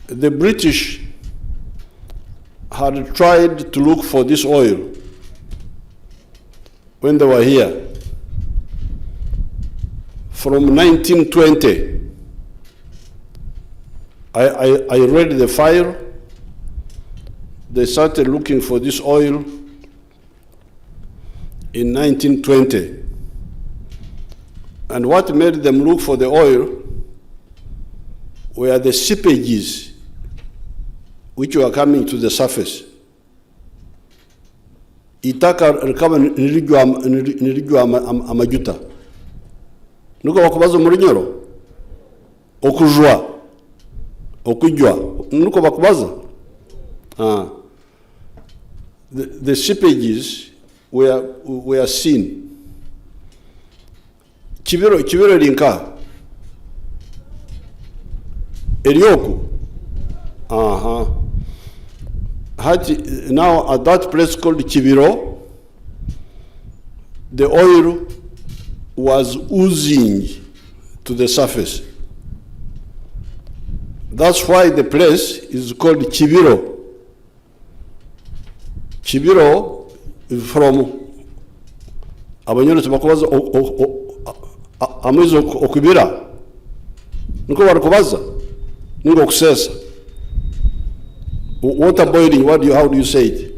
the British had tried to look for this oil when they were here. From 1920, I read the file. They started looking for this oil in 1920. And what made them look for the oil were the seepages which were coming to the surface. Itaka rikaba nirijwa amajuta. Nuko bakubaza murinyoro okujwa nuko bakubaza. The seepages were seen. Kibiro linka Erioku. Now at that place called Kibiro, the oil was oozing to the surface. That's why the place is called Kibiro. Kibiro is from Abanyoro Tubakubaza Amizo Okubira. Nuko Warkubaza. Nuko Kusesa. Water boiling, how do you say it?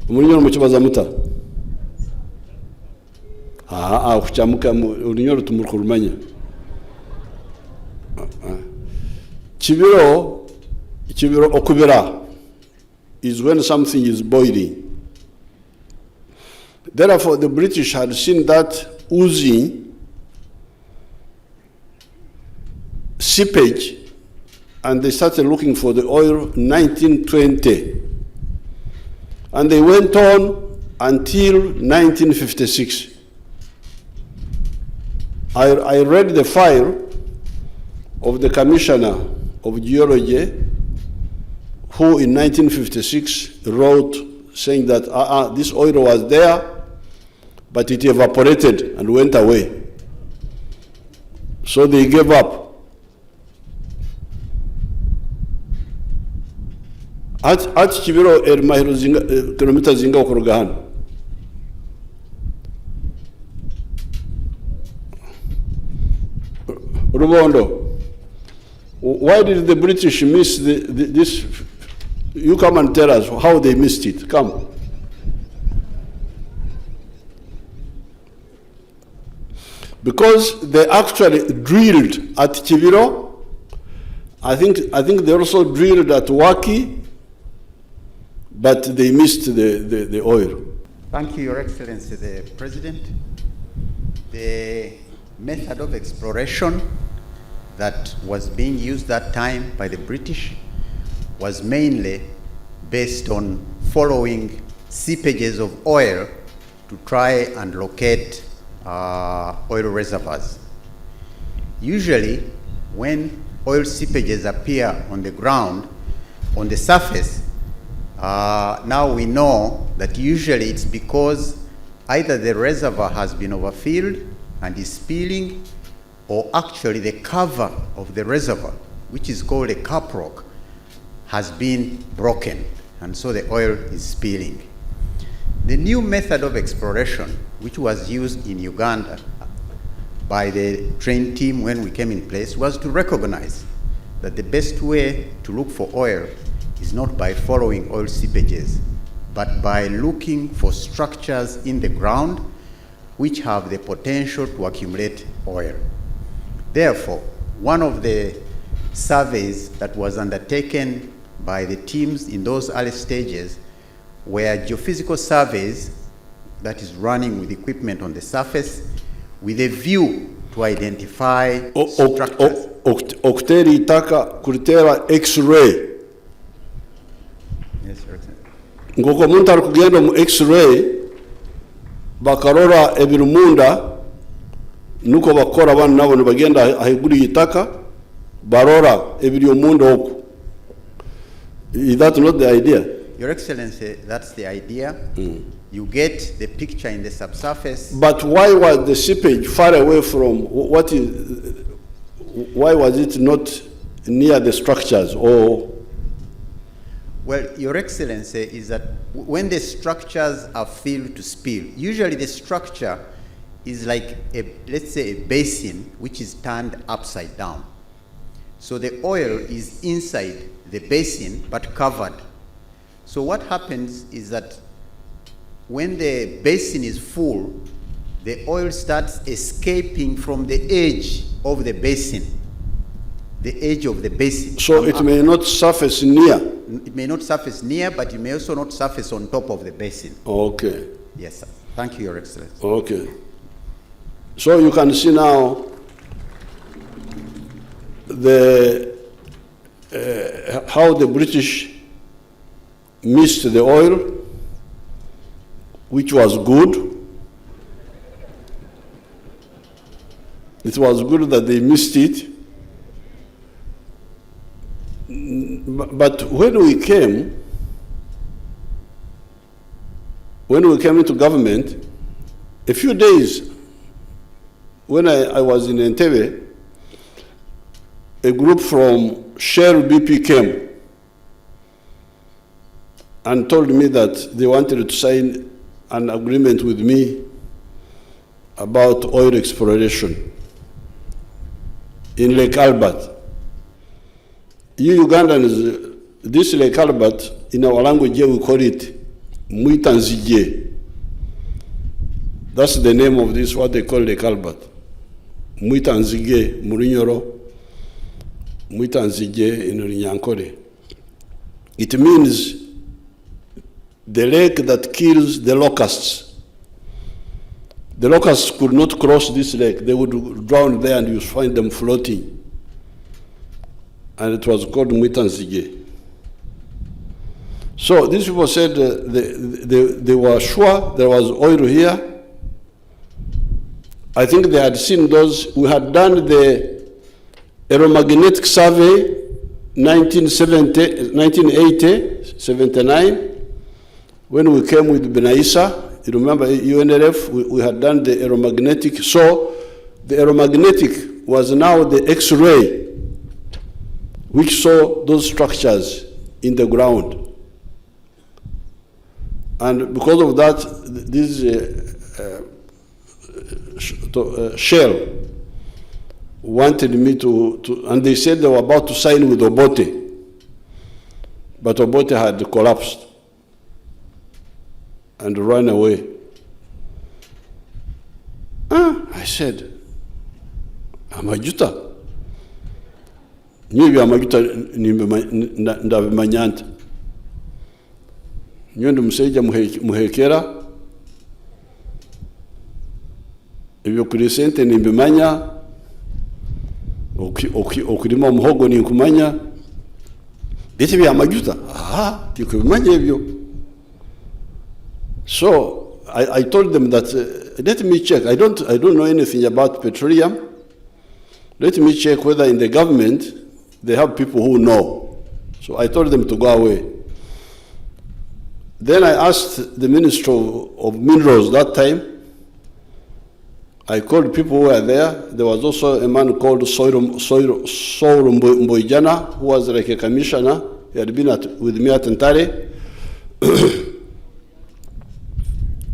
Umunyoro mukibaza muta. Kuchamuka unyoro tumukurumanya. Kibiro okubira is when something is boiling. Therefore, the British had seen that oozing seepage, and they started looking for the oil in 1920. And they went on until 1956. I read the file of the Commissioner of Geology, who in 1956 wrote saying that this oil was there, but it evaporated and went away. So they gave up. At Kibiro Mahiro kilometers zinga okorogahan. Rubondo, why did the British miss this? You come and tell us how they missed it. Come. Because they actually drilled at Kibiro. I think they also drilled at Waki, but they missed the oil. Thank you, Your Excellency, the President. The method of exploration that was being used that time by the British was mainly based on following seepages of oil to try and locate oil reservoirs. Usually, when oil seepages appear on the ground, on the surface, now we know that usually it's because either the reservoir has been overfilled and is spilling, or actually the cover of the reservoir, which is called a cap rock, has been broken, and so the oil is spilling. The new method of exploration, which was used in Uganda by the trained team when we came in place, was to recognize that the best way to look for oil is not by following oil seepages, but by looking for structures in the ground which have the potential to accumulate oil. Therefore, one of the surveys that was undertaken by the teams in those early stages were geophysical surveys that is running with equipment on the surface with a view to identify structures. Okteri itaka kuritera X-ray. Yes, Your Excellency. Ngoko muntu ari kugenda mu X-ray bakarora ebirumunda nuko bakora abantu nabo bagenda ahiguri itaka barora ebiri omunda oku. Is that not the idea? Your Excellency, that's the idea. You get the picture in the subsurface. But why was the seepage far away from why was it not near the structures, or? Well, Your Excellency, is that when the structures are filled to spill, usually the structure is like, let's say, a basin which is turned upside down. So the oil is inside the basin but covered. So what happens is that when the basin is full, the oil starts escaping from the edge of the basin. The edge of the basin. So it may not surface near? It may not surface near, but it may also not surface on top of the basin. Okay. Yes, sir. Thank you, Your Excellency. Okay. So you can see now how the British missed the oil, which was good. It was good that they missed it. But when we came into government, a few days when I was in Entebbe, a group from Shell BP came and told me that they wanted to sign an agreement with me about oil exploration in Lake Albert. You Ugandans, this Lake Albert, in our language here we call it Mwitanzige. That's the name of this, what they call Lake Albert. Mwitanzige, Murinyoro, Mwitanzige in Runyankore. It means the lake that kills the locusts. The locusts could not cross this lake. They would drown there and you find them floating. And it was called Mwitanzige. So these people said they were sure there was oil here. I think they had seen those. We had done the aeromagnetic survey 1980, 79, when we came with Benaisa. You remember UNLF, we had done the aeromagnetic. So the aeromagnetic was now the X-ray, which saw those structures in the ground. And because of that, this Shell wanted me to, and they said they were about to sign with Obote, but Obote had collapsed and run away. I said, Amajuta. Nyebi amajuta ndabimanyanta. Nyondo museja muhekera. Ebyo kuri sente nimbimanya. Okurima omuhogo ninkumanya. Bite bya amajuta. Tikubimanya ebyo. So I told them that let me check. I don't know anything about petroleum. Let me check whether in the government they have people who know. So I told them to go away. Then I asked the Minister of Minerals that time. I called people who were there. There was also a man called Soil Mboijana, who was like a commissioner. He had been with me at Ntare.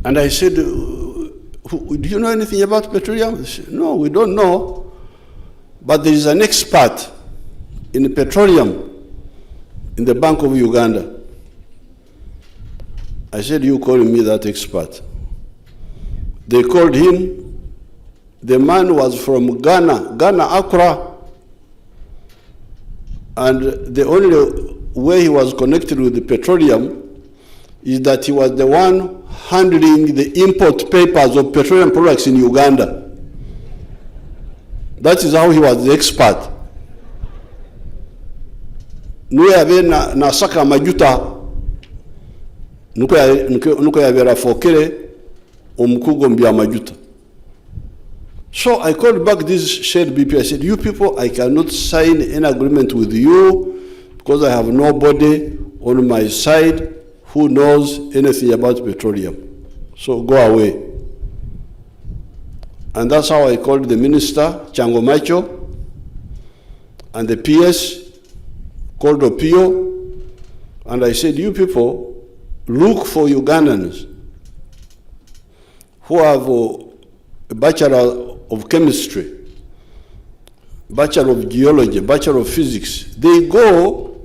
And I said, do you know anything about petroleum? They said, no, we don't know. But there is an expert in petroleum in the Bank of Uganda. I said, you call me that expert. They called him. The man was from Ghana, Accra. And the only way he was connected with the petroleum is that he was the one handling the import papers of petroleum products in Uganda. That is how he was the expert. Nuko yabe na saka majuta nuko yabera fokere omukugo mbya majuta. So I called back this Shell BP. I said, you people, I cannot sign an agreement with you because I have nobody on my side who knows anything about petroleum. So go away. And that's how I called the minister, Chango Macho, and the PS called Opio, and I said, you people, look for Ugandans who have a Bachelor of Chemistry, Bachelor of Geology, Bachelor of Physics. They go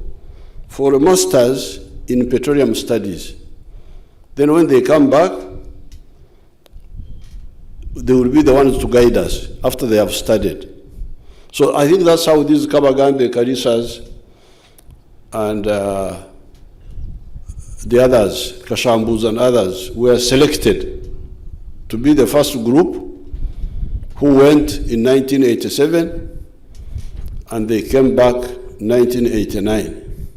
for a master's in petroleum studies. Then when they come back, they will be the ones to guide us after they have studied. So I think that's how these Kabagambe, Karisas, and the others, Kashambus and others, were selected to be the first group who went in 1987, and they came back 1989.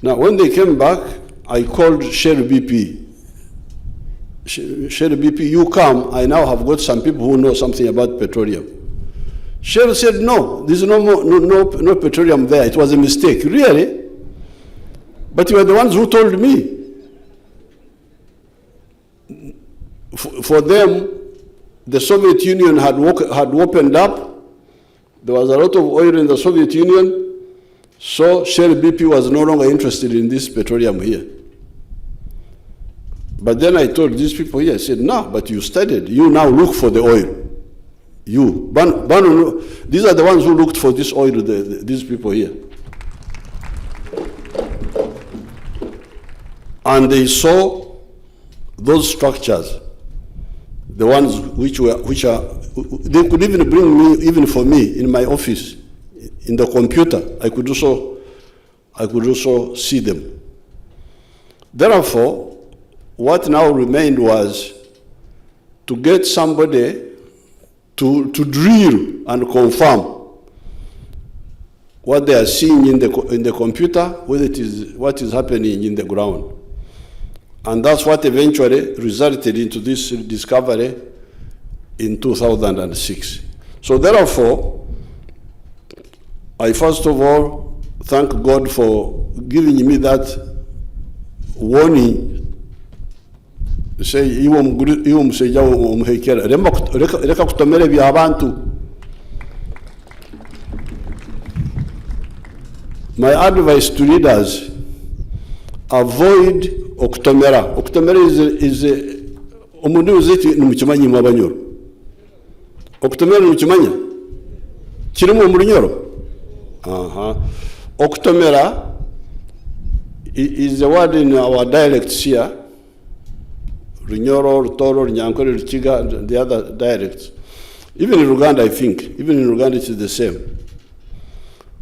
Now, when they came back, I called Shell BP. Shell BP, you come, I now have got some people who know something about petroleum. Shell said, no, there's no petroleum there. It was a mistake. Really? But you are the ones who told me. For them, the Soviet Union had opened up. There was a lot of oil in the Soviet Union. So Shell BP was no longer interested in this petroleum here. But then I told these people here, I said, no, but you studied. You now look for the oil. You. These are the ones who looked for this oil, these people here. And they saw those structures, the ones which are, they could even bring me, even for me, in my office, in the computer. I could also see them. Therefore, what now remained was to get somebody to drill and confirm what they are seeing in the computer, whether it is what is happening in the ground. And that's what eventually resulted into this discovery in 2006. So therefore, I first of all thank God for giving me that warning. Say, iwo musejja omuhekera leka kutomera ebyabantu. My advice to leaders, avoid okutomera. Okutomera is omundu uzeti nimukimanyi mu abanyoro. Okutomera nimukimanya kirimu mu lunyoro. Okutomera is a word in our dialects here. Runyoro, Rutoro, Nyankore, Ruchiga, and the other dialects. Even in Uganda, I think, even in Uganda it is the same.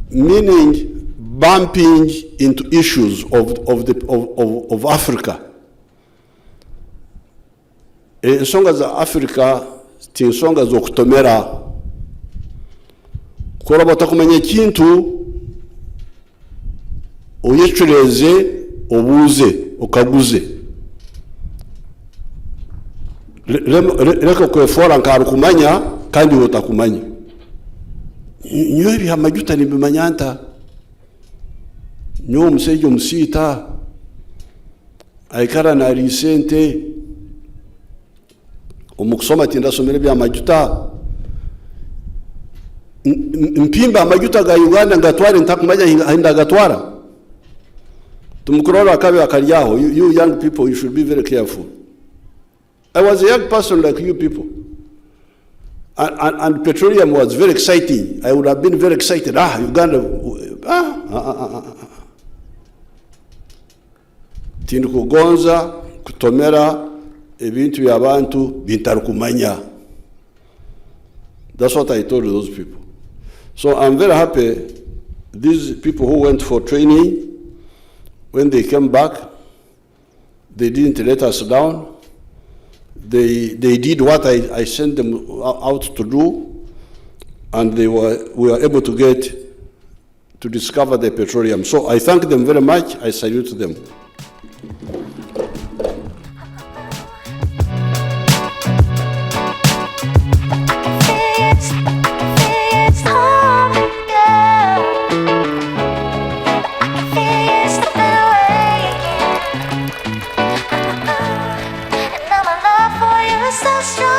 Meaning bumping into issues of Africa. Ensonga za Africa, tinsonga za okutomera. Kora batakumanya kintu, oyechuleze, obuze, okaguze. Leka kwefora nkarukumanya kandi utakumanya. Nyo ebi amajuta nibimanya nta. Nyo omusejo omusita aikara na risente omukusoma tindasomera bya amajuta. Mpimba amajuta ga Uganda ngatware ntakumanya hinda gatwara. Tumukurora akabe akaryaho. You young people, you should be very careful. I was a young person like you people. And petroleum was very exciting. I would have been very excited. Uganda. Tindi kugonza, kutomera, ebintu yabantu, bintarukumanya. That's what I told those people. So I'm very happy these people who went for training, when they came back, they didn't let us down. They did what I sent them out to do, and we were able to discover the petroleum. So I thank them very much. I salute them. So strong.